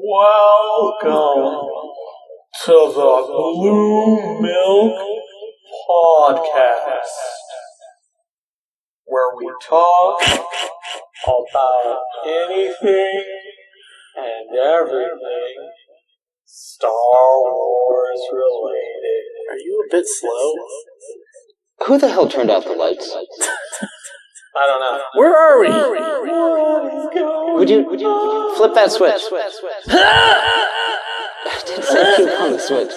Welcome to the BlueMilk Podcast, where we talk about anything and everything Star Wars related. Are you a bit slow? Who the hell turned off the lights? I don't know. Where are we? Would you flip that switch? I did say keep on the switch,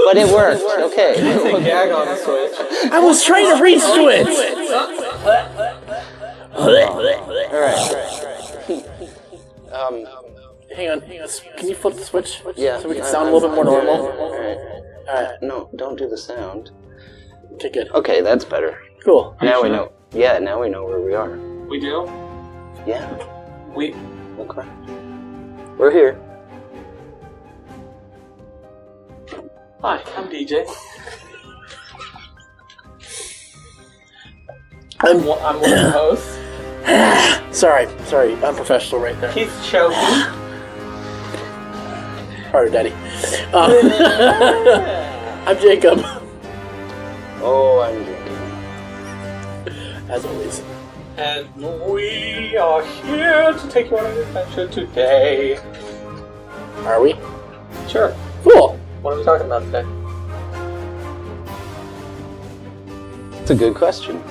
but it worked. Okay. Gag on the switch. I was trying to reach to it. All right. Hang on. Can you flip the switch? Yeah. So we can sound a little bit more normal. All right. No, don't do the sound. Okay, good. Okay, that's better. Cool. Now we know. Yeah, now we know where we are. We do? Yeah. Okay. We're here. Hi, I'm DJ. I'm one of the hosts. sorry. Unprofessional right there. Keith choking. Harder, Daddy. I'm Jacob. Oh, I'm drinking. As always. And we are here to take you on an adventure today. Are we? Sure. Cool. What are we talking about today? It's a good question.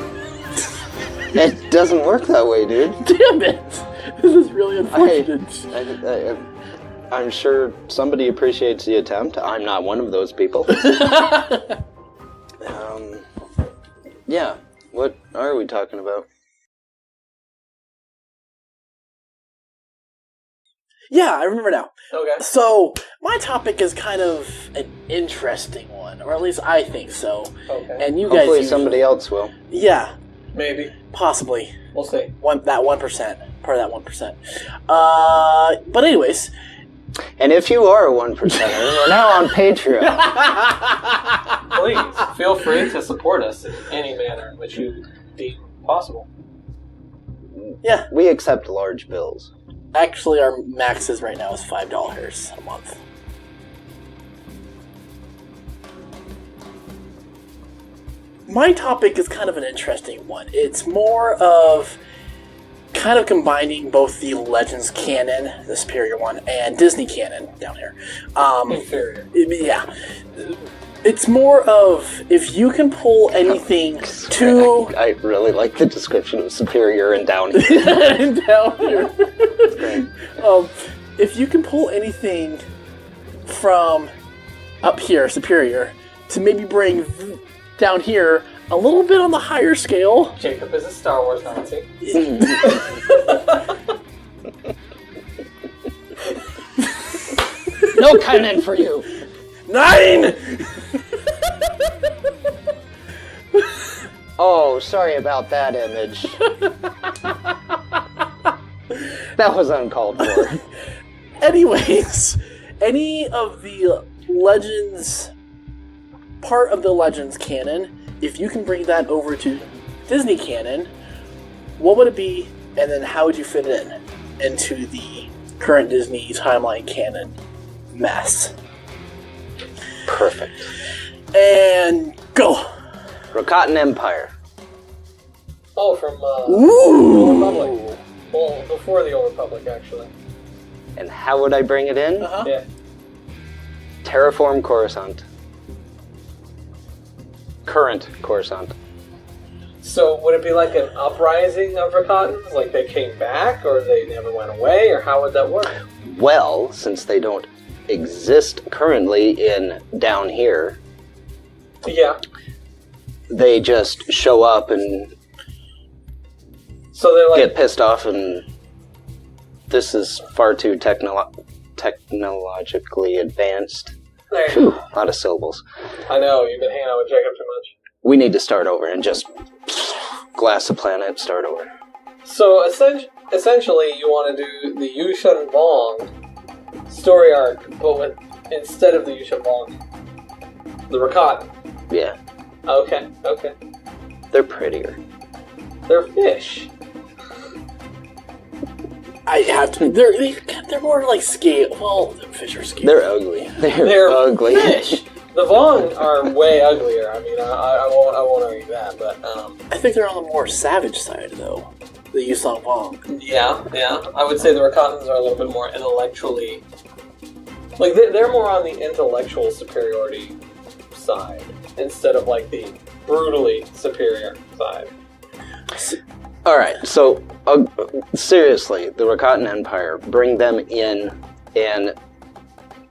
It doesn't work that way, dude. Damn it. This is really unfortunate. I'm sure somebody appreciates the attempt. I'm not one of those people. Yeah. What are we talking about? Yeah, I remember now. Okay. So, my topic is kind of an interesting one, or at least I think so. Okay. And you guys Hopefully somebody else will. Yeah, Maybe. possibly. We'll see. That 1%. Part of that 1%. But anyways. And if you are a 1%er, we're now on Patreon. Please, feel free to support us in any manner in which you deem possible. Yeah. We accept large bills. Actually, our maxes right now is $5 a month. My topic is kind of an interesting one. It's more of kind of combining both the Legends canon, the superior one, and Disney canon down here. Inferior. Yeah. It's more of if you can pull anything to... I really like the description of superior and down here. and down here. If you can pull anything from up here, superior, to maybe bring down here a little bit on the higher scale. Jacob is a Star Wars Nazi. No canon for you. 9! Oh, sorry about that image. That was uncalled for. Anyways, any of the Legends, part of the Legends canon, if you can bring that over to Disney canon, what would it be, and then how would you fit it into the current Disney timeline canon mess? Perfect. And go! Rakatan Empire. Oh, from the Old Republic. Well, before the Old Republic, actually. And how would I bring it in? Uh-huh. Yeah. Terraform Coruscant. Current Coruscant. So, would it be like an uprising of Rakatans? Like they came back, or they never went away, or how would that work? Well, since they don't exist currently in down here, Yeah. they just show up and So they're like... get pissed off, and this is far too technologically advanced. There. Phew, a lot of syllables. I know, you've been hanging out with Jacob too much. We need to start over and just glass the planet, start over. So, essentially, you want to do the Yuuzhan Vong story arc, but with, instead of the Yuuzhan Vong, the Rakatan. Yeah, Okay. they're prettier. They're fish. I have to. They're more like scale. Well, fish are scale. They're ugly. They're ugly. Fish. The Vong are way uglier. I mean, I won't argue that, but I think they're on the more savage side, though. The Yuuzhan Vong. Yeah. I would say the Rakatans are a little bit more intellectually... Like, they're more on the intellectual superiority side, instead of, like, the brutally superior side. Alright, so, seriously, the Rakatan Empire, bring them in, and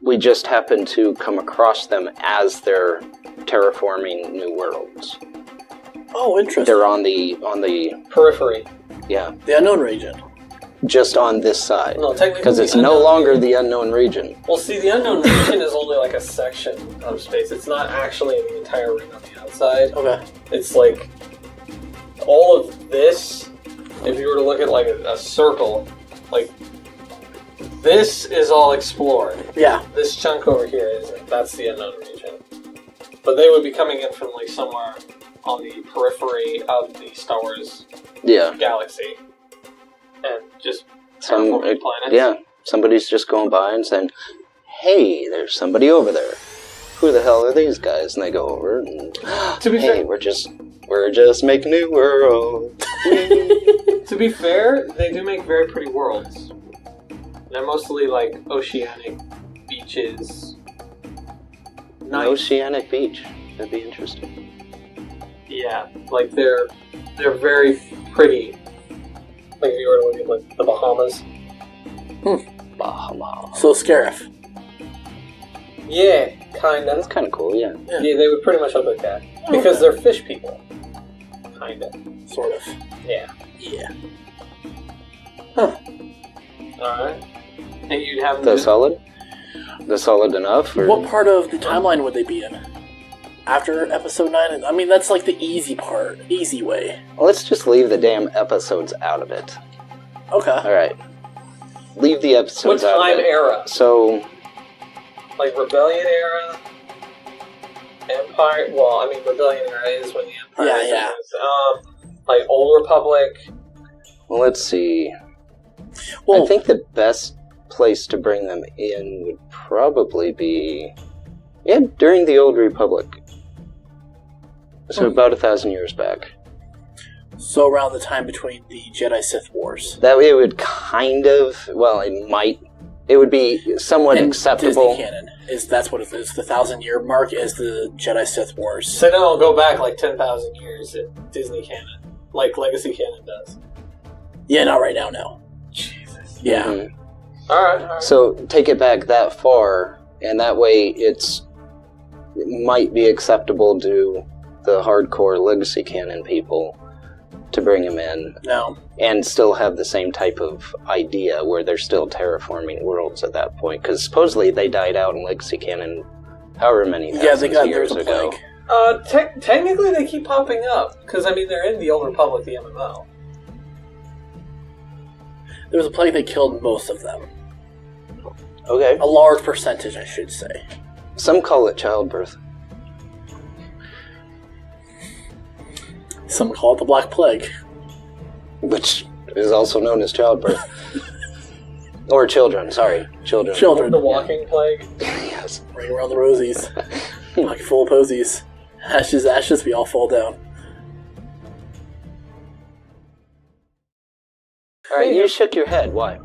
we just happen to come across them as they're terraforming new worlds. Oh, interesting. They're on the Periphery. Yeah. The unknown region. Just on this side. No, technically because it's no longer the unknown region. Well, see, the unknown region is only like a section of space. It's not actually the entire ring on the outside. Okay. It's like all of this, if you were to look at like a circle, like this is all explored. Yeah. This chunk over here that's the unknown region. But they would be coming in from like somewhere on the periphery of the Star Wars galaxy. And just terraforming planets. Yeah, somebody's just going by and saying, "Hey, there's somebody over there. Who the hell are these guys?" And they go over and, to be fair, we're just making new world. To be fair, they do make very pretty worlds. They're mostly like oceanic beaches. Nice. An oceanic beach. That'd be interesting. Yeah, like they're very pretty. Like if you were to look at like the Bahamas. Bahamas. So Scarif. Yeah, kinda. That's kind of cool. Yeah, they would pretty much look like that because they're fish people. Kinda. Sort of. Yeah. Huh. Alright. And you'd have the solid? The solid enough? Or? What part of the timeline would they be in? After episode 9? I mean, that's like the easy part. Easy way. Well, let's just leave the damn episodes out of it. Okay. Alright. Leave the episodes out of it. What time era? So... Like Rebellion era? Empire? Well, I mean, Rebellion era is when the Empire is. Like Old Republic? Well, let's see. Well, I think the best place to bring them in would probably be... Yeah, during the Old Republic. So about 1,000 years back. So around the time between the Jedi-Sith Wars. That way it would kind of... Well, it would be somewhat acceptable. Disney canon. That's what it is. The 1,000-year mark is the Jedi-Sith Wars. So now I'll go back like 10,000 years at Disney canon. Like Legacy canon does. Yeah, not right now, no. Jesus. Yeah. Mm-hmm. Alright. So take it back that far, and that way it might be acceptable to the hardcore Legacy canon people to bring them in. No. And still have the same type of idea where they're still terraforming worlds at that point. Because supposedly they died out in Legacy canon however many thousands years ago. Technically they keep popping up. Because, I mean, they're in the Old Republic, the MMO. There was a plague that killed most of them. Okay. A large percentage, I should say. Some call it childbirth. Some call it the Black Plague. Which is also known as childbirth. Or children, sorry. Children. The walking plague. Yes. Ring around the rosies. Like full of posies. Ashes, we all fall down. Alright, you shook your head. Why?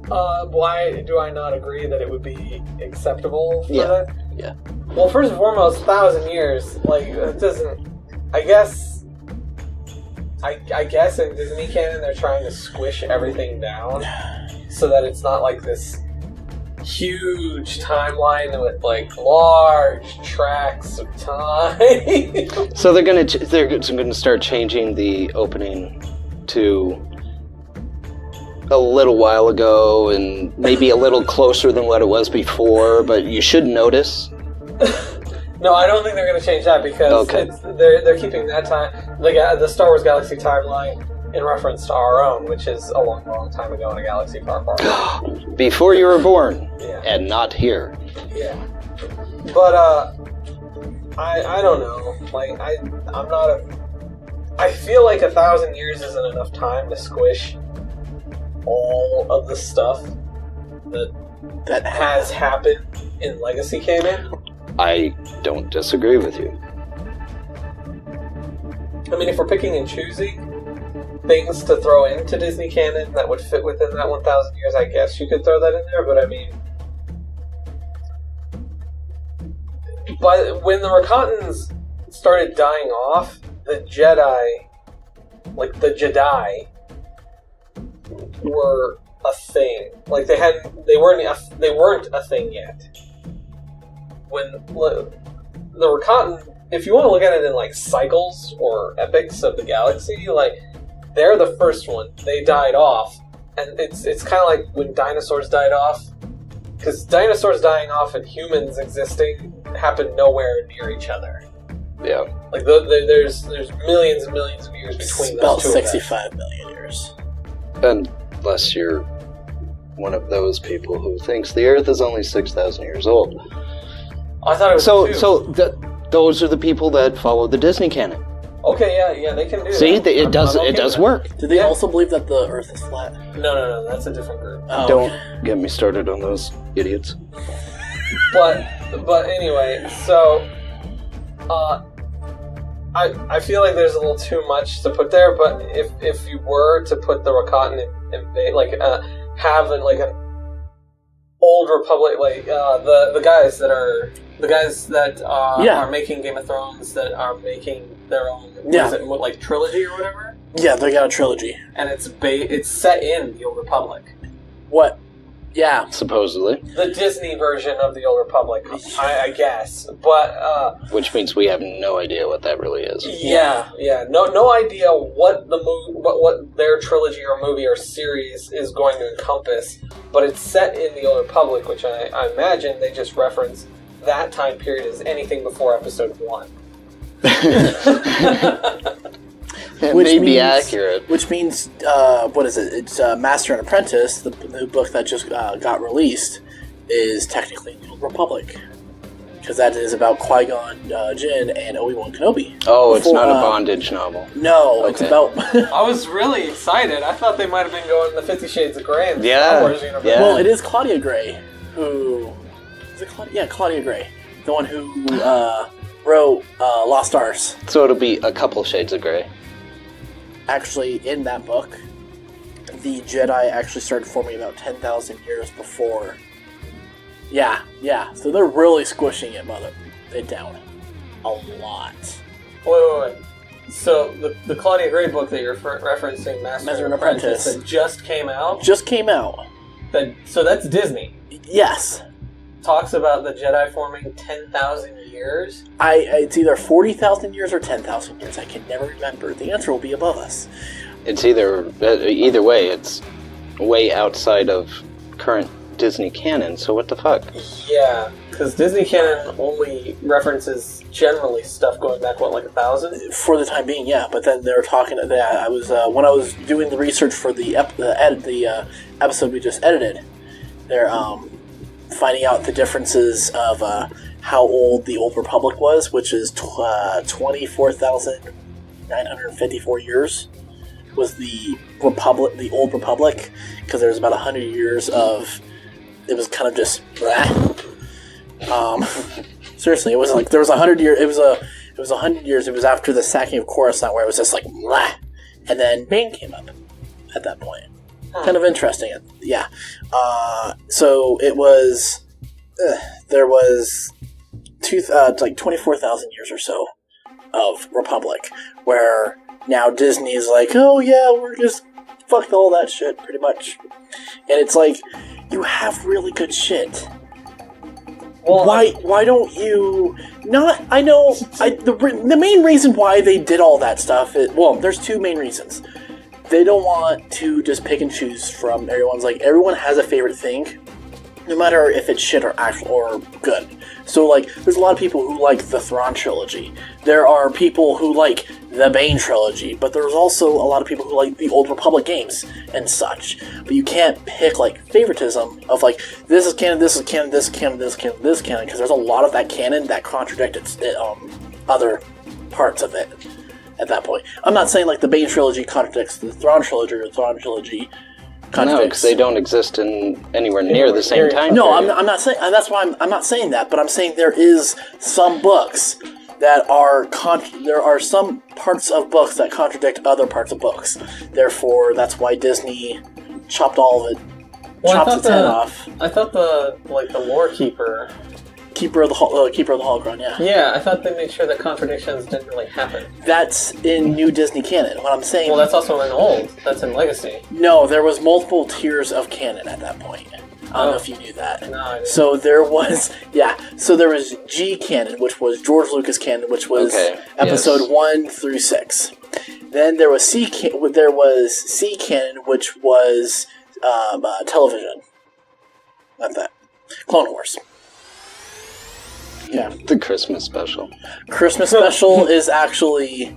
Why do I not agree that it would be acceptable for that? Yeah. Well, first and foremost, 1,000 years, like, it doesn't... I guess in Disney canon they're trying to squish everything down so that it's not like this huge timeline with like large tracks of time. So they're gonna start changing the opening to a little while ago and maybe a little closer than what it was before, but you should notice. No, I don't think they're going to change that because they're keeping that time, like the Star Wars Galaxy timeline, in reference to our own, which is a long, long time ago in a galaxy far, far away. Before you were born, and not here. Yeah, but I don't know. Like I'm not a. I feel like 1,000 years isn't enough time to squish all of the stuff that has happened in Legacy canon? I don't disagree with you. I mean, if we're picking and choosing things to throw into Disney canon that would fit within that 1,000 years, I guess you could throw that in there, but I mean... But when the Rakatans started dying off, the Jedi were a thing. Like they weren't a thing yet. When the Rakatan, if you want to look at it in like cycles or epics of the galaxy, like they're the first one. They died off, and it's kind of like when dinosaurs died off, because dinosaurs dying off and humans existing happen nowhere near each other. Yeah. Like there's millions and millions of years between those two. About 65 million years. Unless you're one of those people who thinks the Earth is only 6,000 years old. I thought it was those are the people that follow the Disney canon. Okay, yeah, they can do See, that. it does work. Do they also believe that the Earth is flat? No, that's a different group. Oh, Don't get me started on those idiots. But anyway, so I feel like there's a little too much to put there. But if you were to put the Rakatan have an old Republic, like the guys that are making Game of Thrones, that are making their own trilogy or whatever. Yeah, they got a trilogy, and it's set in the Old Republic. What? Yeah, supposedly the Disney version of the Old Republic, I guess, but which means we have no idea what that really is. Yeah, no idea what the what their trilogy or movie or series is going to encompass, but it's set in the Old Republic, which I imagine they just reference that time period as anything before Episode 1. It may be accurate. Which means, what is it? It's Master and Apprentice, the new book that just got released, is technically the Old Republic. Because that is about Qui-Gon Jinn and Obi-Wan Kenobi. Oh, it's not a bondage novel. No, okay. It's about... I was really excited. I thought they might have been going the 50 Shades of Grey in the Star Wars universe. Yeah. Well, it is Claudia Gray who... Is it Claudia? Yeah, Claudia Gray. The one who wrote Lost Stars. So it'll be a couple shades of gray. Actually, in that book, the Jedi actually started forming about 10,000 years before. Yeah. So they're really squishing it down a lot. Wait. So the Claudia Gray book that you're referencing, Master and Apprentice, that just came out? Just came out. So that's Disney? Yes. Talks about the Jedi forming 10,000 years? It's either 40,000 years or 10,000 years. I can never remember. The answer will be above us. It's either way, it's way outside of current Disney canon, so what the fuck? Yeah, because Disney canon only references generally stuff going back, like 1,000? For the time being, yeah. But then they're talking that I was when I was doing the research for the episode we just edited, they're finding out the differences of how old the Old Republic was, which is 24,954 years was the Republic, the Old Republic, because there was about 100 years of it was kind of just seriously, it was like there was 100 years. It was 100 years. It was after the sacking of Coruscant, where it was just like blah, and then Bane came up at that point. Kind of interesting, yeah. So it was there was 24,000 years or so of Republic, where now Disney is like, oh yeah, we're just fucked all that shit pretty much, and it's like you have really good shit. Well, why don't you not? I know the main reason why they did all that stuff is, well, there's two main reasons. They don't want to just pick and choose from everyone's. Like, everyone has a favorite thing, no matter if it's shit or actual or good. So, like, there's a lot of people who like the Thrawn trilogy. There are people who like the Bane trilogy, but there's also a lot of people who like the Old Republic games and such. But you can't pick, like, favoritism of, like, this is canon, this is canon, this is canon, this is canon, this is canon, because there's a lot of that canon that contradicted other parts of it. At that point, I'm not saying like the Bane trilogy contradicts the Thrawn trilogy, or the Thrawn trilogy No, because they don't exist in anywhere near the same time. No, I'm not saying. That's why I'm not saying that. But I'm saying there is some books that are there are some parts of books that contradict other parts of books. Therefore, that's why Disney chopped all of it. Chopped its head off. I thought the lore keeper. Keeper of the Holocron, yeah. Yeah, I thought they made sure that contradictions didn't really happen. That's in new Disney canon. What I'm saying... Well, that's also in old. That's in Legacy. No, there was multiple tiers of canon at that point. I don't know if you knew that. No, I didn't. So there was... Yeah, so there was G canon, which was George Lucas canon, which was episode 1 through 6. Then there was C canon, which was television. Not that. Clone Wars. Yeah. The Christmas special. Christmas special is actually...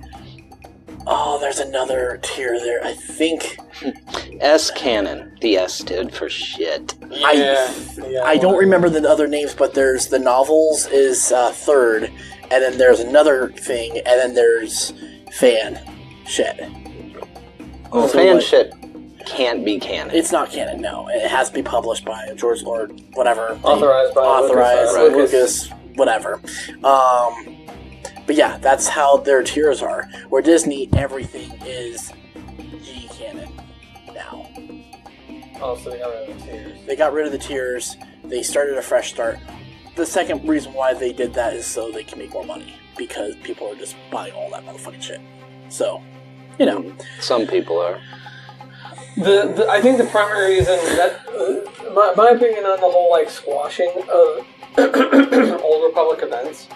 Oh, there's another tier there. I think... S canon. The S stood for shit. I don't remember the other names, but there's the novels is third, and then there's another thing, and then there's fan shit. Well, so fan shit can't be canon. It's not canon, no. It has to be published by George or whatever. Authorized by Lucas. Whatever. But yeah, that's how their tiers are. Where Disney, everything is G canon now. Oh, so they got rid of the tiers. They got rid of the tiers. They started a fresh start. The second reason why they did that is so they can make more money. Because people are just buying all that motherfucking shit. So, you know. Some people are. I think the primary reason that... my opinion on the whole, squashing of Old Republic events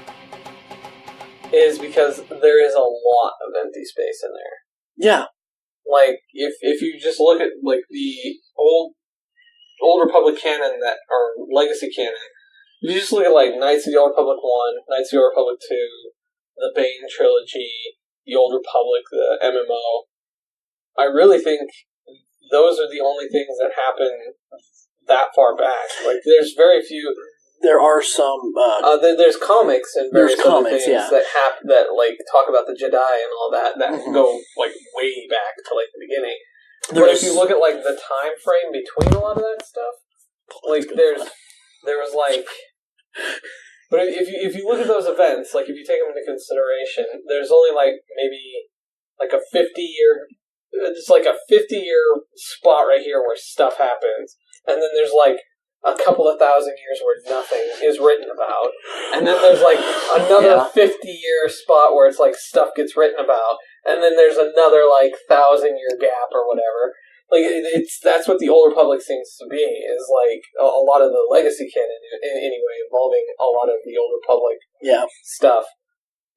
is because there is a lot of empty space in there. Yeah. If you just look at, the Old Republic canon or Legacy canon, if you just look at, Knights of the Old Republic 1, Knights of the Old Republic 2, the Bane trilogy, the Old Republic, the MMO, I really think those are the only things that happen that far back. There's very few... There are some... there's comics and various other things yeah. that talk about the Jedi and all that go, way back to, the beginning. But if you look at, the time frame between a lot of that stuff, there was, But if you look at those events, if you take them into consideration, there's only, maybe, a 50-year... It's, a 50-year spot right here where stuff happens. And then there's, a couple of thousand years where nothing is written about. And then there's, another 50-year spot where it's, stuff gets written about. And then there's another, 1,000-year gap or whatever. That's what the Old Republic seems to be, is, a lot of the Legacy canon, anyway, involving a lot of the Old Republic stuff,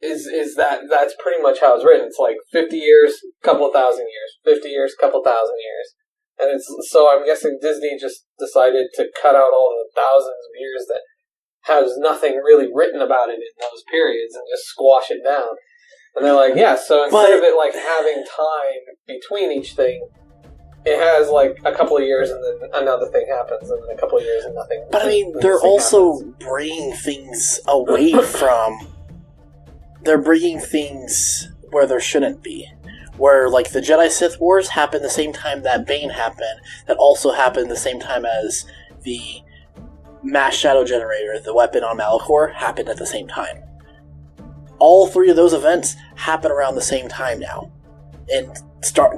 is that's pretty much how it's written. It's 50 years, couple of thousand years. 50 years, couple thousand years. And so I'm guessing Disney just decided to cut out all the thousands of years that has nothing really written about it in those periods and just squash it down. And they're so instead of it having time between each thing, it has a couple of years and then another thing happens and then a couple of years and nothing. But I mean, they're also bringing things away from... They're bringing things where there shouldn't be. Where, the Jedi Sith Wars happened the same time that Bane happened, that also happened the same time as the Mass Shadow Generator, the weapon on Malachor, happened at the same time. All three of those events happen around the same time now in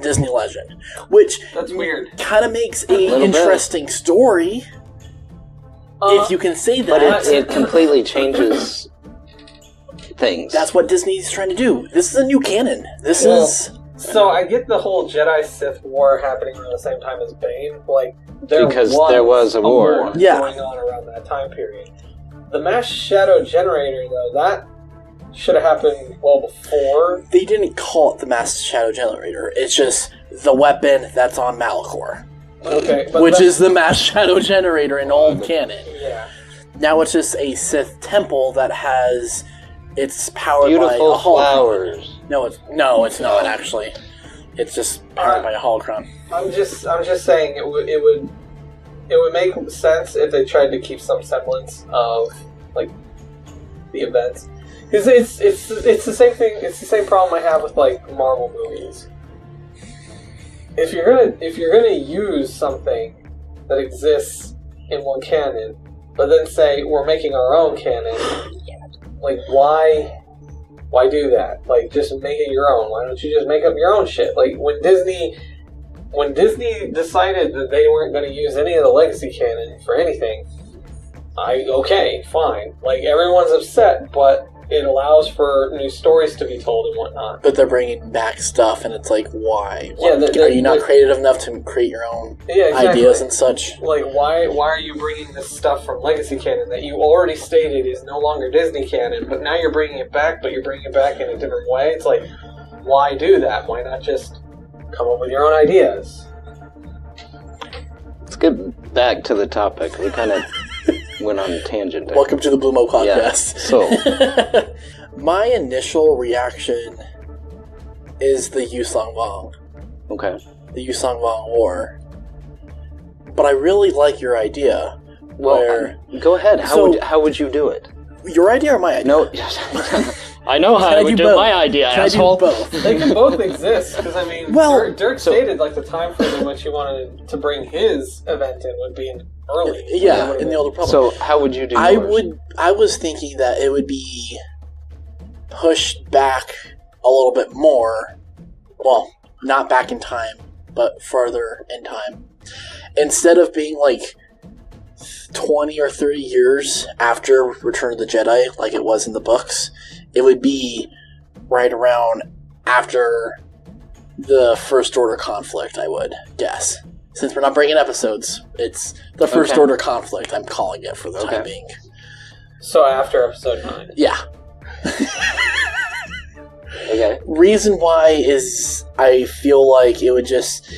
Disney Legend. Which that's weird. Kind of makes an interesting story, if you can say that. But it completely changes things. That's what Disney's trying to do. This is a new canon. This is... So I get the whole Jedi-Sith war happening around the same time as Bane. There was a war going on around that time period. The Mass Shadow Generator, though, that should have happened well before. They didn't call it the Mass Shadow Generator. It's just the weapon that's on Malachor. Okay. Which is the Mass Shadow Generator in old canon. Yeah. Now it's just a Sith temple that has... It's powered Beautiful by a flowers. No, it's not actually. It's just powered by a holocron. I'm just saying it would make sense if they tried to keep some semblance of the events, because it's the same thing. It's the same problem I have with Marvel movies. if you're gonna use something that exists in one canon, but then say we're making our own canon, like why do that? Like just make it your own. Why don't you just make up your own shit? Like when Disney decided that they weren't going to use any of the legacy canon for anything, okay, fine. Like everyone's upset, but it allows for new stories to be told and whatnot. But they're bringing back stuff, and it's like, why? Are you not creative enough to create your own ideas and such? Like, why are you bringing this stuff from Legacy canon that you already stated is no longer Disney canon, but now you're bringing it back, but you're bringing it back in a different way? It's like, why do that? Why not just come up with your own ideas? Let's get back to the topic. We kind of went on a tangent there. Welcome to the BlueMilk podcast. Yeah, so my initial reaction is the Yuuzhan Vong. Okay. The Yuuzhan Vong War. But I really like your idea. Well, go ahead. How would you do it? Your idea or my idea? No. I know how I would do my idea, asshole. Both? They can both exist, because I mean, Dirk stated like the time frame in which he wanted to bring his event in would be in early. Yeah, in the Old Republic. So how would you do yours? I was thinking that it would be pushed back a little bit more. Well, not back in time, but further in time. Instead of being like 20 or 30 years after Return of the Jedi, like it was in the books, it would be right around after the First Order conflict, I would guess. Since we're not bringing episodes, it's the First Order conflict, I'm calling it for the time being. So after episode 9. Yeah. Okay. Reason why is I feel like it would just...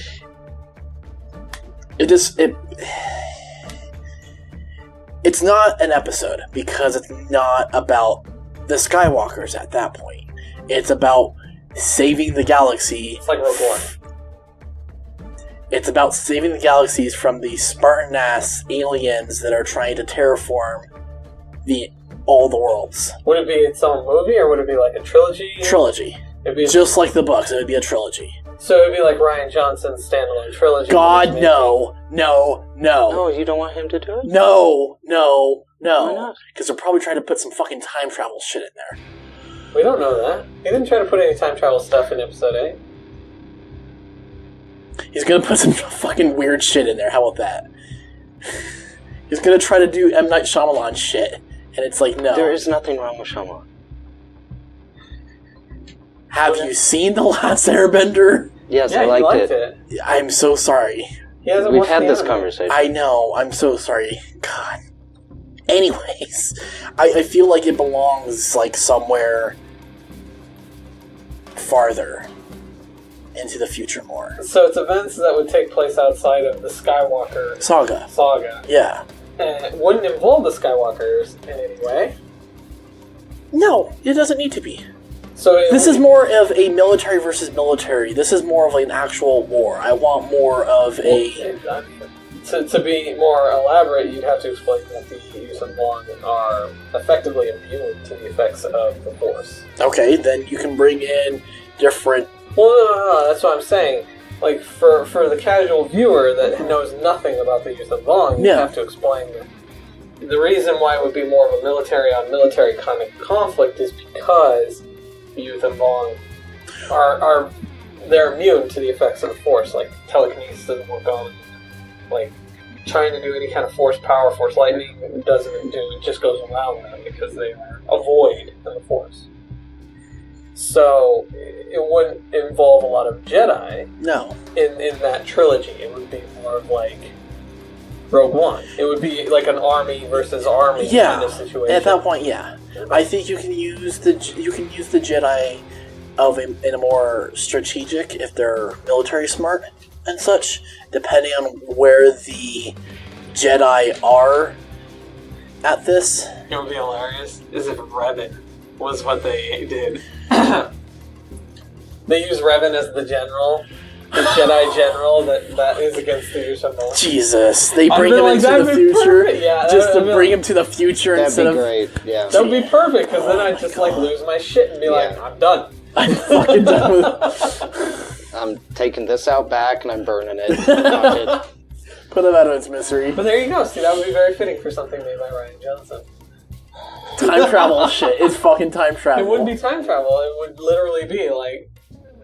It's not an episode, because it's not about the Skywalkers at that point. It's about saving the galaxy. It's like Rogue One. It's about saving the galaxies from the Spartan-ass aliens that are trying to terraform all the worlds. Would it be its own movie, or would it be like a trilogy? Trilogy. Just like the books, it would be a trilogy. So it would be like Rian Johnson's standalone trilogy. God, no. No. No, you don't want him to do it? No. Why not? Because they're probably trying to put some fucking time travel shit in there. We don't know that. He didn't try to put any time travel stuff in episode 8. He's gonna put some fucking weird shit in there. How about that? He's gonna try to do M. Night Shyamalan shit. And it's like, no. There is nothing wrong with Shyamalan. Have you seen The Last Airbender? Yes, I liked it. I'm so sorry. We've had this conversation. I know. I'm so sorry. God. Anyways, I feel like it belongs like somewhere farther into the future more. So it's events that would take place outside of the Skywalker saga. Yeah. And it wouldn't involve the Skywalkers in any way. No, it doesn't need to be. So this is more of a military versus military. This is more of like an actual war. I want more of a... To be more elaborate, you'd have to explain that the Yuuzhan Vong are effectively immune to the effects of the Force. Okay, then you can bring in different... Well, no, that's what I'm saying. Like, for the casual viewer that knows nothing about the Yuuzhan Vong, you have to explain that the reason why it would be more of a military-on-military kind of conflict is because the Yuuzhan Vong they're immune to the effects of the Force. Like, telekinesis doesn't work on them. Like, trying to do any kind of Force power, Force lightning, it just goes around them because they are a void in the Force. So, it wouldn't involve a lot of Jedi. No. In that trilogy. It would be more of like Rogue One. It would be like an army versus army kind of situation. At that point, yeah. I think you can use the Jedi in a more strategic, if they're military smart and such, depending on where the Jedi are at this. It would be hilarious is if Revan was what they did. They use Revan as the general, the Jedi general that is against the Yuuzhan Vong. Jesus, they bring him into the future just to bring him to the future instead of... That'd be great, yeah. That would be perfect, because then I'd just like lose my shit and be like, I'm done. I'm fucking done with it. I'm taking this out back and I'm burning it. Fuck it. Put it out of its misery. But there you go. See, that would be very fitting for something made by Rian Johnson. Time travel shit. It's fucking time travel. It wouldn't be time travel. It would literally be like,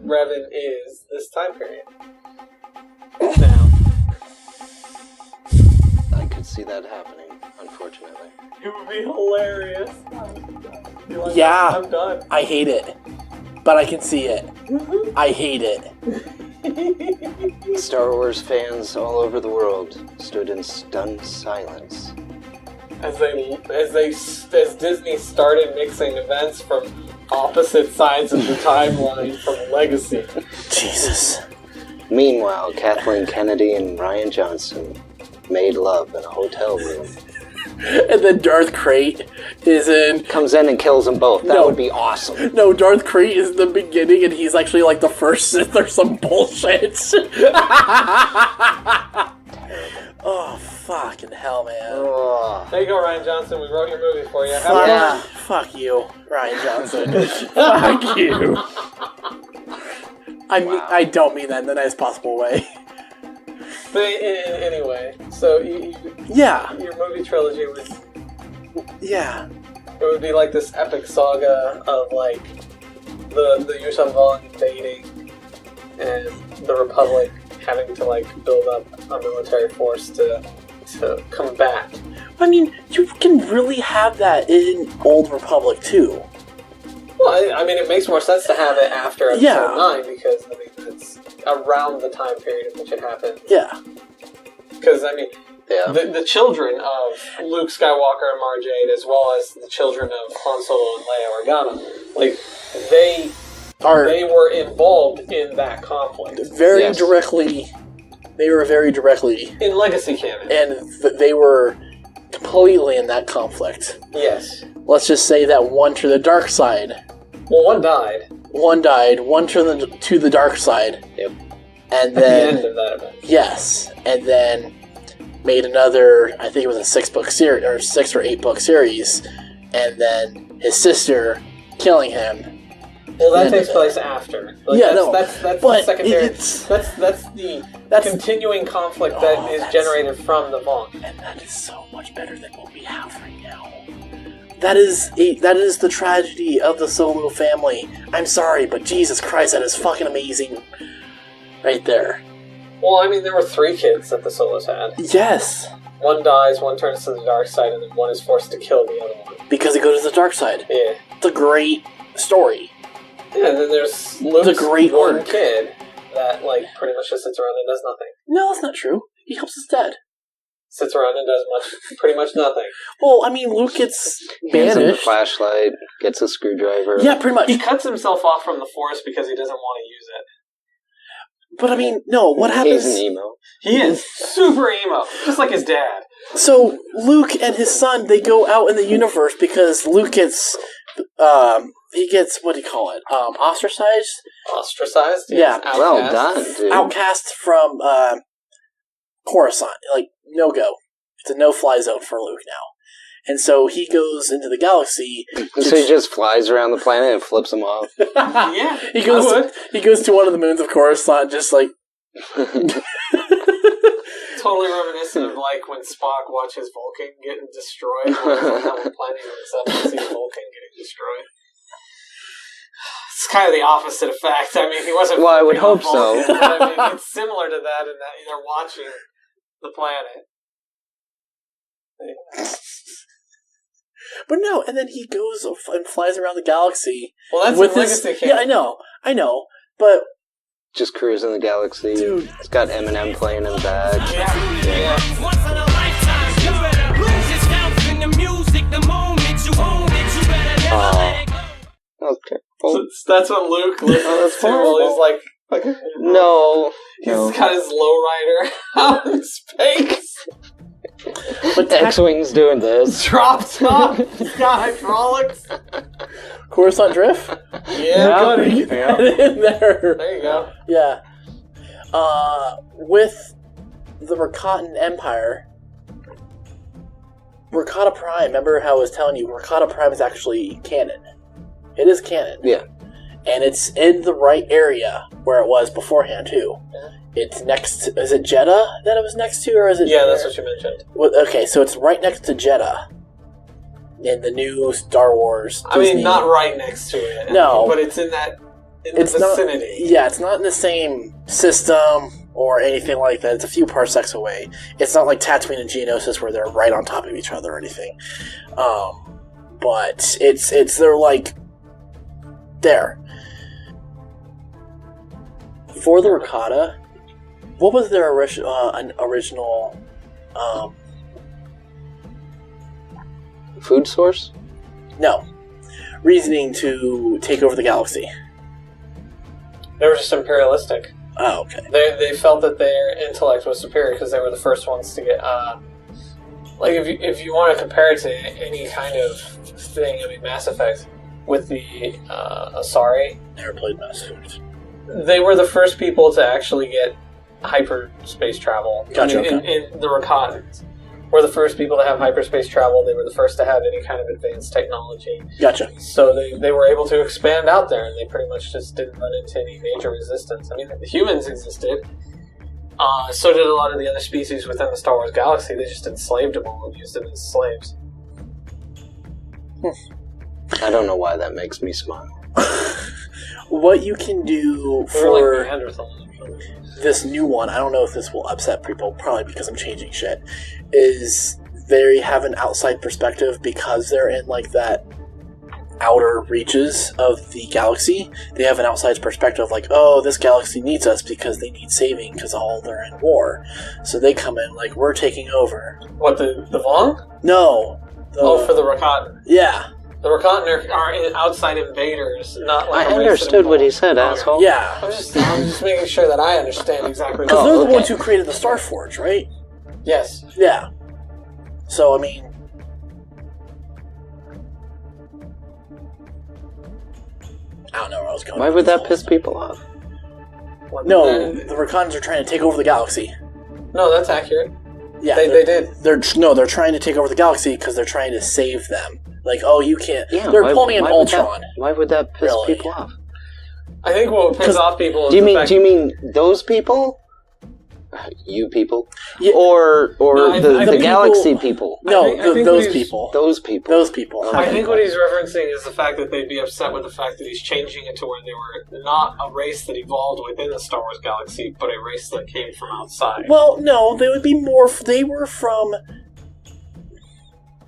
Revan is this time period. Now. I could see that happening, unfortunately. It would be hilarious. Like, yeah. I'm done. I hate it. But I can see it. I hate it. Star Wars fans all over the world stood in stunned silence. As Disney started mixing events from opposite sides of the timeline from Legacy. Jesus. Meanwhile, Kathleen Kennedy and Rian Johnson made love in a hotel room. And then Darth Krayt comes in and kills them both. That would be awesome. No, Darth Krayt is in the beginning, and he's actually like the first Sith or some bullshit. Oh, fucking hell, man. Oh. There you go, Rian Johnson. We wrote your movie for you. Fuck you, Rian Johnson. Fuck you. I don't mean that in the nicest possible way. But anyway, so your movie trilogy was... Yeah. It would be like this epic saga of like the Yuuzhan Vong invading and the Republic having to like build up a military force to combat. I mean, you can really have that in Old Republic too. Well, I mean, it makes more sense to have it after Episode 9 because I mean it's around the time period in which it happened. Yeah. Because I mean, the children of Luke Skywalker and Mara Jade, as well as the children of Han Solo and Leia Organa, like they were involved in that conflict very directly. They were very directly in Legacy canon, and they were completely in that conflict. Yes. Let's just say that one to the dark side. Well, one died. One died. One to the dark side. Yep. And then at the end of that event. Yes, and then made another. I think it was a 6-book series or 6 or 8-book series, and then his sister killing him. Well, that takes place after. Like, that's the secondary. That's the continuing conflict that is generated from the Vong. And that is so much better than what we have right now. That is the tragedy of the Solo family. I'm sorry, but Jesus Christ, that is fucking amazing. Right there. Well, I mean, there were 3 kids that the Solos had. Yes. One dies, one turns to the dark side, and then one is forced to kill the other one. Because he goes to the dark side. Yeah. It's a great story. Yeah, and then there's Luke's one kid that, like, pretty much just sits around and does nothing. No, that's not true. He helps his dad. Sits around and does pretty much nothing. Well, I mean, Luke gets banished. Gets a flashlight, gets a screwdriver. Yeah, pretty much. He cuts himself off from the Force because he doesn't want to use it. But I mean, no, what happens... He's an emo. He is super emo, just like his dad. So, Luke and his son, they go out in the universe because Luke gets... he gets, what do you call it? Ostracized? Ostracized? Yes. Yeah. Well done, dude. Outcast from Coruscant. Like, no-go. It's a no-fly zone for Luke now. And so he goes into the galaxy. So he just flies around the planet and flips them off. Yeah, he goes to one of the moons of Coruscant, just like... Totally reminiscent of like when Spock watches Vulcan getting destroyed. On the planet and sees Vulcan getting destroyed. It's kind of the opposite effect. I mean, he wasn't... Well, I would hope so. But I mean, it's similar to that in that they're watching the planet. But no, and then he goes and flies around the galaxy. Well, that's with Legacy Yeah, I know, but just cruising the galaxy. Dude, it's got Eminem playing in the back. Yeah. Once in a lifetime, you better lose yourself in the music. The moment you own it, you better never let it go. Okay. Well, So that's what Luke listens to while he's like no. He's got his lowrider out in space. But X-Wing's doing this. Drop top. He's got hydraulics. Coruscant Drift? Yeah, buddy. Get that in there. There you go. Yeah. With the Rakatan Empire, Rakata Prime, remember how I was telling you, Rakata Prime is actually canon. It is canon. Yeah. And it's in the right area where it was beforehand, too. It's next to... Is it Jeddah that it was next to, or is it... Yeah, that's what you mentioned. Well, okay, so it's right next to Jeddah. In the new Star Wars Disney. I mean, not right next to it. No. But it's in the vicinity. It's not in the same system or anything like that. It's a few parsecs away. It's not like Tatooine and Geonosis where they're right on top of each other or anything. But they're like there. For the Rakata, what was their original food source? No. Reasoning to take over the galaxy. They were just imperialistic. Oh, okay. They felt that their intellect was superior because they were the first ones to get... like, if you want to compare it to any kind of thing, I mean, Mass Effect, with the Asari... Never played Mass Effect. They were the first people to actually get hyperspace travel. Gotcha, I mean, in the Rakatans. Were the first people to have hyperspace travel. They were the first to have any kind of advanced technology. Gotcha. So they were able to expand out there, and they pretty much just didn't run into any major resistance. I mean, the humans existed. So did a lot of the other species within the Star Wars galaxy. They just enslaved them all and used them as slaves. I don't know why that makes me smile. What you can do They were for like Neanderthals. this new one, I don't know if this will upset people, probably because I'm changing shit, is they have an outside perspective because they're in like that outer reaches of the galaxy. They have an outside perspective like, oh, this galaxy needs us because they need saving because all they're in war. So they come in like, we're taking over. What, the Vong? No. For the Rakatan. Yeah. The Rakatan are outside invaders, not like I understood what he said, asshole. Yeah. I'm just making sure that I understand exactly Because what... they're the ones who created the Star Forge, right? Yes. Yeah. So, I mean... I don't know where I was going. Why would that piss people off? No, the Rakatans are trying to take over the galaxy. No, that's accurate. Yeah, they did. They're trying to take over the galaxy because they're trying to save them. Like, oh, you can't... Yeah, they're pulling an Ultron. Why would that piss Really? people off? I think what pisses off people is Do you mean those people? You people? Yeah. Or No, the people- galaxy people? No, I think those what he's- people. Those people. Those people. I think what he's referencing is the fact that they'd be upset with the fact that he's changing it to where they were not a race that evolved within the Star Wars galaxy, but a race that came from outside. Well, no, they would be more... They were from...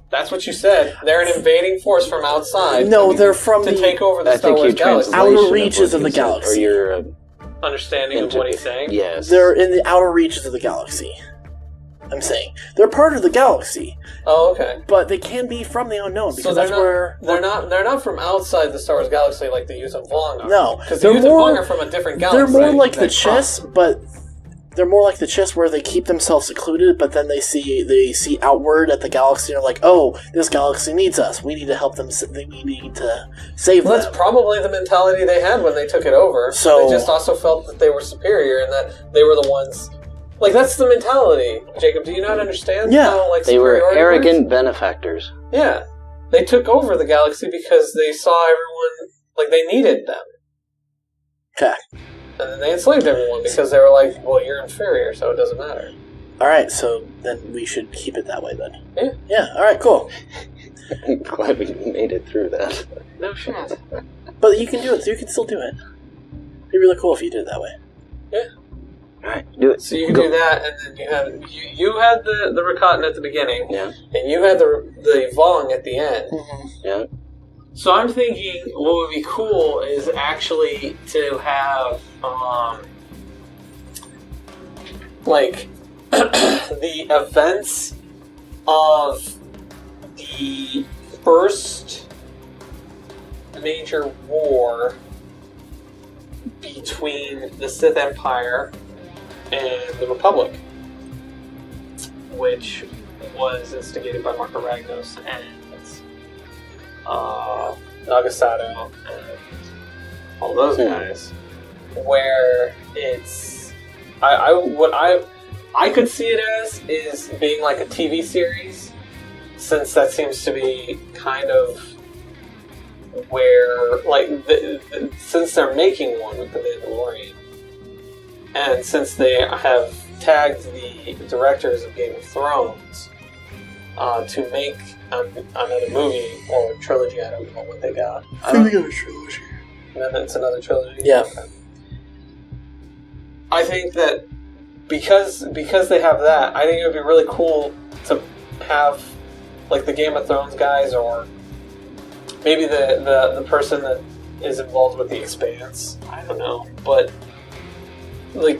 That's what you said. They're an invading force from outside. No, they're from to the... take over the I Star think Wars your galaxy. translation Outer reaches of what the he said, galaxy. Or your Understanding of what he's saying? yes. They're in the outer reaches of the galaxy. I'm saying. They're part of the galaxy, Oh, okay. but they can be from the unknown, because So that's where... they're not from outside the Star Wars galaxy like the Yuuzhan Vong are. No, Because the they're Yuuzhan more- Vong are from a different galaxy. They're more like the than chess, but they're more like the chess where they keep themselves secluded, but then they see outward at the galaxy and are like, oh, this galaxy needs us. We need to help them. We need to save Well, them. that's probably the mentality they had when they took it over. So- they just also felt that they were superior and that they were the ones. Like, that's the mentality, Jacob. Do you not understand? Yeah. How, like, They were superiority arrogant works? benefactors. Yeah, they took over the galaxy because they saw everyone like they needed them, Okay. and then they enslaved everyone because they were like, "Well, you're inferior, so it doesn't matter." All right, so then we should keep it that way then. Yeah. Yeah, all right, cool. I'm glad we made it through that. No shit. But you can do it. You can still do it. It'd be really cool if you did it that way. Yeah. Alright, do it. So you can do that, and then you had the Rakatan at the beginning, Yeah. and you had the Vong at the end. Yeah. So I'm thinking what would be cool is actually to have like the events of the first major war between the Sith Empire and the Republic, which was instigated by Marco Ragnos and Nagasato and all those guys, where it's I could see it as is being like a TV series, since that seems to be kind of where, like, since they're making one with the Mandalorian, and since they have tagged the directors of Game of Thrones to make another movie or trilogy, I don't know what they got. I think they got a trilogy. And then it's another trilogy? Yeah. Okay. I think that because they have that, I think it would be really cool to have, like, the Game of Thrones guys, or maybe the person that is involved with The Expanse. I don't know. But, like,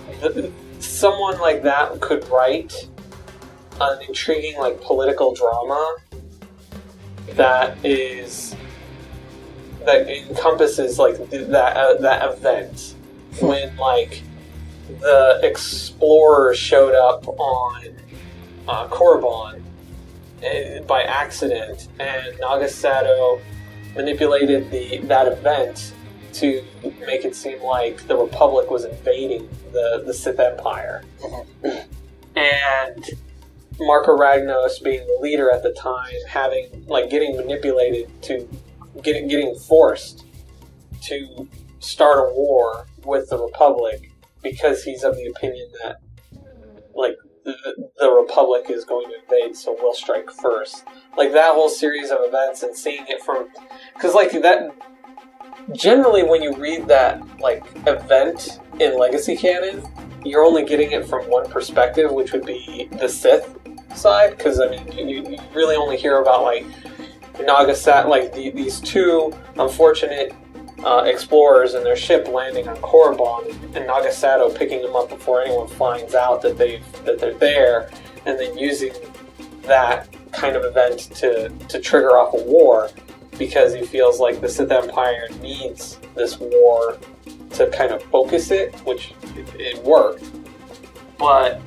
someone like that could write an intriguing, like, political drama that encompasses, like, that event when, like, the explorers showed up on Korriban by accident, and Nagasato manipulated that event to make it seem like the Republic was invading the Sith Empire. And Marco Ragnos, being the leader at the time, getting manipulated to getting forced to start a war with the Republic because he's of the opinion that, like, the Republic is going to invade, so we'll strike first. Like, that whole series of events, and seeing it from... Because, like, that... Generally, when you read that, like, event in Legacy canon, you're only getting it from one perspective, which would be the Sith side. Because, I mean, you really only hear about, like, Nagasat, like, these two unfortunate explorers and their ship landing on Korriban, and Nagasato picking them up before anyone finds out that they're there, and then using that kind of event to trigger off a war, because he feels like the Sith Empire needs this war to kind of focus it, which it worked. But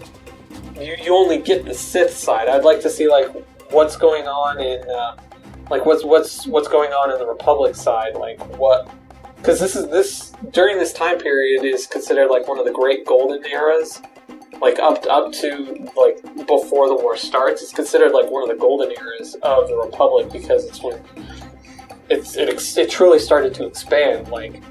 you only get the Sith side. I'd like to see, like, what's going on in what's going on in the Republic side, like what. Because this during this time period is considered like one of the great golden eras, like up to like before the war starts. It's considered like one of the golden eras of the Republic, because it's when it truly started to expand. Like,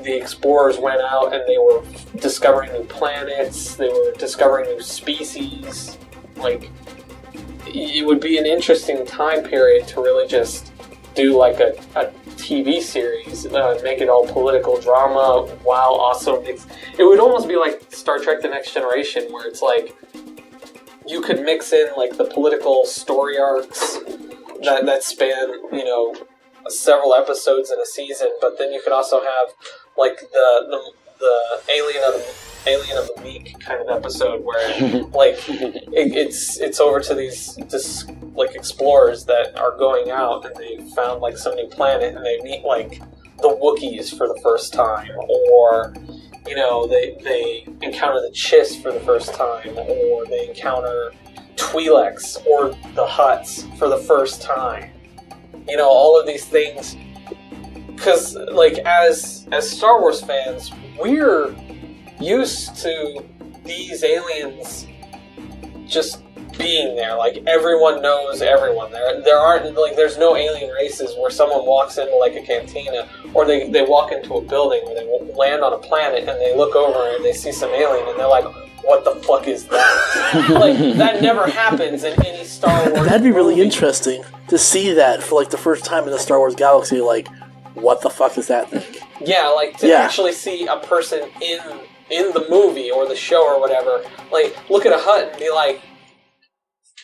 the explorers went out and they were discovering new planets, they were discovering new species. Like, it would be an interesting time period to really just do like a TV series, make it all political drama. Wow, awesome. It would almost be like Star Trek The Next Generation, where it's like you could mix in like the political story arcs that span, you know, several episodes in a season, but then you could also have like the Alien of the Week kind of episode, where like it's over to these like explorers that are going out and they found like some new planet, and they meet like the Wookiees for the first time, or you know they encounter the Chiss for the first time, or they encounter Twi'leks or the Hutts for the first time. You know, all of these things, because like as Star Wars fans, we're used to these aliens just being there. Like, everyone knows everyone. There aren't, like, there's no alien races where someone walks into like a cantina, or they walk into a building, or they land on a planet and they look over and they see some alien and they're like, what the fuck is that? Like, that never happens in any Star Wars That'd be really movie. interesting to see that for like the first time in the Star Wars galaxy. Like, what the fuck is that thing? Yeah, like to actually see a person in the movie or the show or whatever, like, look at a Hutt and be like,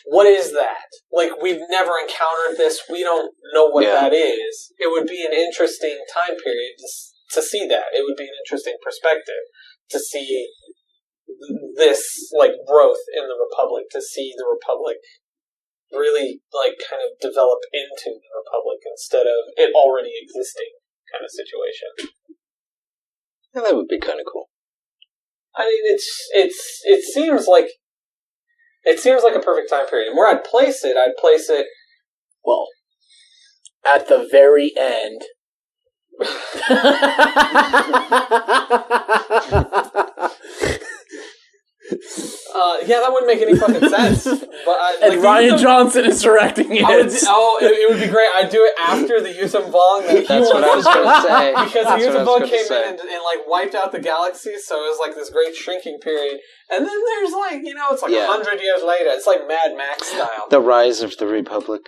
what is that? Like, we've never encountered this, we don't know what that is. It would be an interesting time period to see that. It would be an interesting perspective to see this, like, growth in the Republic, to see the Republic really, like, kind of develop into the Republic instead of it already existing kind of situation. Yeah, that would be kind of cool. I mean, it seems like a perfect time period. And where I'd place it, well, at the very end. Yeah, that wouldn't make any fucking sense. But and Rian Johnson is directing it. It would be great. I'd do it after the Yuuzhan Vong. That's what I was going to say. Because the Yuuzhan Vong came in and like wiped out the galaxy, so it was like this great shrinking period. And then there's like, it's like 100 years later. It's like Mad Max style. The Rise of the Republic.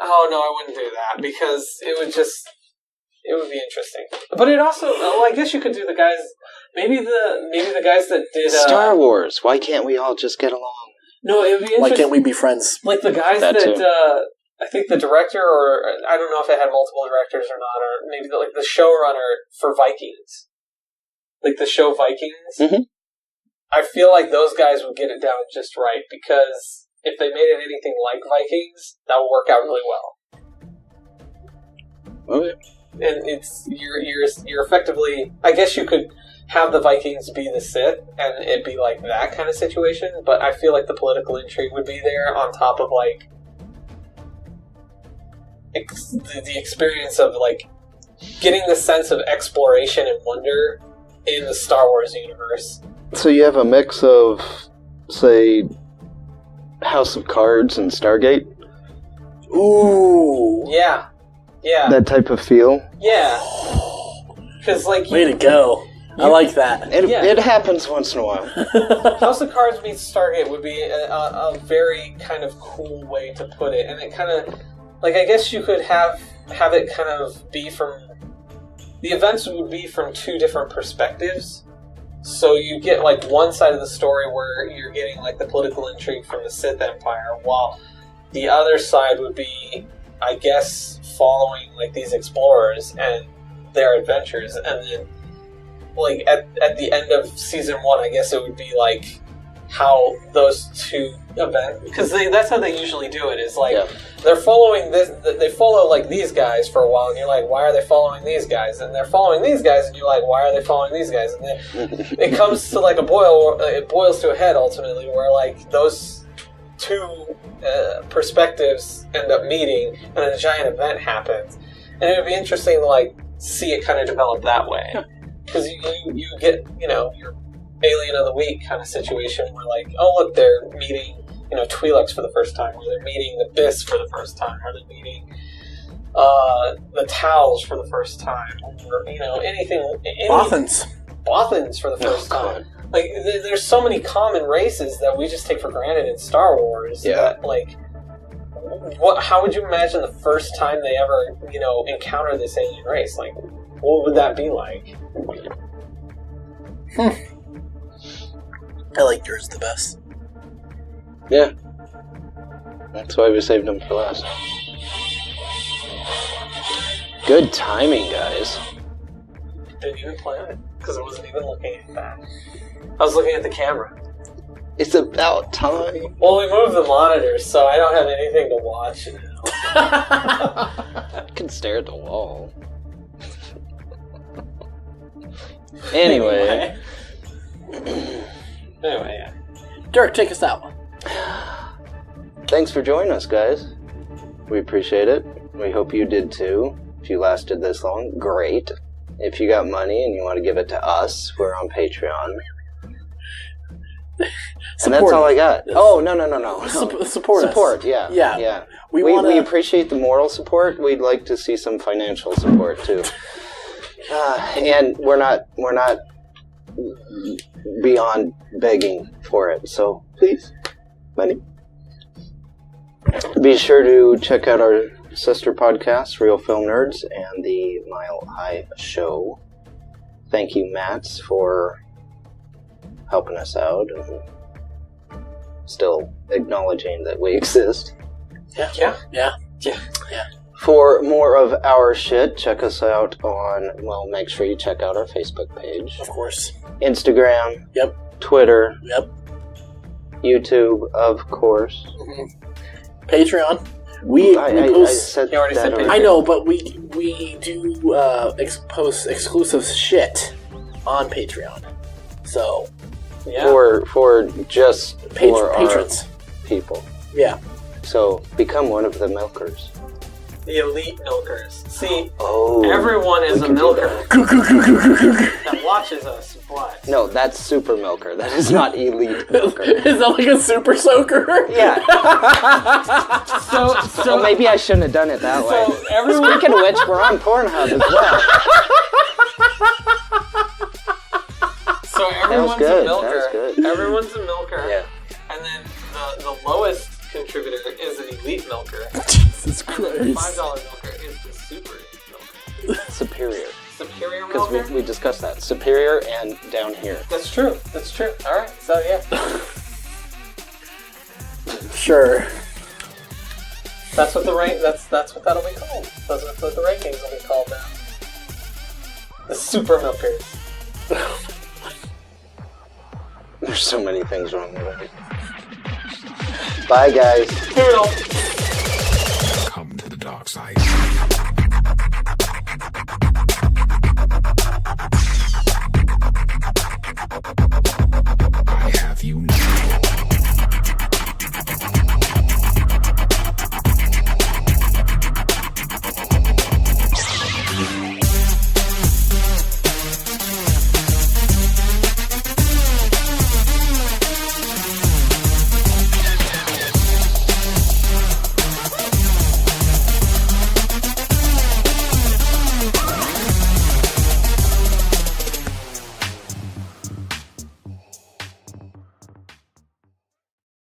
Oh no, I wouldn't do that because it would be interesting. But it also, I guess you could do the guys. Maybe the guys that did Star Wars. Why can't we all just get along? No, it would be interesting. Why can't we be friends? Like the guys that I think the director, or I don't know if it had multiple directors or not, or maybe the showrunner for Vikings, like the show Vikings. Mm-hmm. I feel like those guys would get it down just right because if they made it anything like Vikings, that would work out really well. Okay. And it's you're effectively. I guess you could have the Vikings be the Sith, and it'd be like that kind of situation. But I feel like the political intrigue would be there on top of like the experience of like getting the sense of exploration and wonder in the Star Wars universe. So you have a mix of, say, House of Cards and Stargate? Ooh. Yeah. That type of feel? Yeah. Because like way to go. I like that. It happens once in a while. House of Cards meets Stargate would be a very kind of cool way to put it, and it kind of like I guess you could have it kind of be from the events would be from two different perspectives. So you get like one side of the story where you're getting like the political intrigue from the Sith Empire, while the other side would be, I guess, following like these explorers and their adventures, and then like at the end of season 1, I guess it would be like how those two events, because that's how they usually do it, is like they're following this, they follow like these guys for a while, and you're like, why are they following these guys? And they're following these guys, and you're like, why are they following these guys? And then it comes to like it boils to a head ultimately, where like those two perspectives end up meeting, and a giant event happens, and it would be interesting to like see it kind of develop that way, because you get your Alien of the Week kind of situation where like, oh look, they're meeting Twi'leks for the first time, or they're meeting the Biss for the first time, or they're meeting the Tals for the first time, or Bothans for the first time. Like there's so many common races that we just take for granted in Star Wars that like how would you imagine the first time they ever encounter this alien race? Like what would that be like? I like yours the best. Yeah. That's why we saved them for last. Good timing, guys. Didn't even plan it, because I wasn't even looking at that. I was looking at the camera. It's about time. Well, we moved the monitors, so I don't have anything to watch now. I can stare at the wall. Anyway, yeah. Dirk, take us out. Thanks for joining us, guys. We appreciate it. We hope you did too. If you lasted this long, great. If you got money and you want to give it to us, we're on Patreon. And that's all I got. Oh, no. Support us. Support, yeah. We appreciate the moral support. We'd like to see some financial support too. And we're not beyond begging for it. So please, money. Be sure to check out our sister podcasts, Real Film Nerds and the Mile High Show. Thank you, Mats, for helping us out and still acknowledging that we exist. Yeah. For more of our shit, check us out on, make sure you check out our Facebook page. Of course. Instagram. Yep. Twitter. Yep. YouTube, of course. Mm-hmm. Patreon. We post. I already said I know, but we do post exclusive shit on Patreon. So for just for patrons, our people. Yeah. So become one of the milkers. The elite milkers. See, Oh. everyone is we a can do milker that. that watches us, but... No, that's super milker. That is not elite milker. Is that like a super soaker? Yeah. So Well, maybe I shouldn't have done it that way. So everyone... Speaking of which, we're on Pornhub as well. So everyone's good. a milker. That was good. Everyone's a milker. Yeah. And then the lowest contributor is an elite milker. Jesus And then the Christ. $5 milker is the super milker. Superior. Superior milker? Because we discussed that. Superior and down here. That's true. That's true. Alright, so yeah. Sure. That's what the that's what that'll be called. That's what the rankings will be called now. The super milkers. There's so many things wrong with it. Bye, guys. Toodle. Come to the dark side.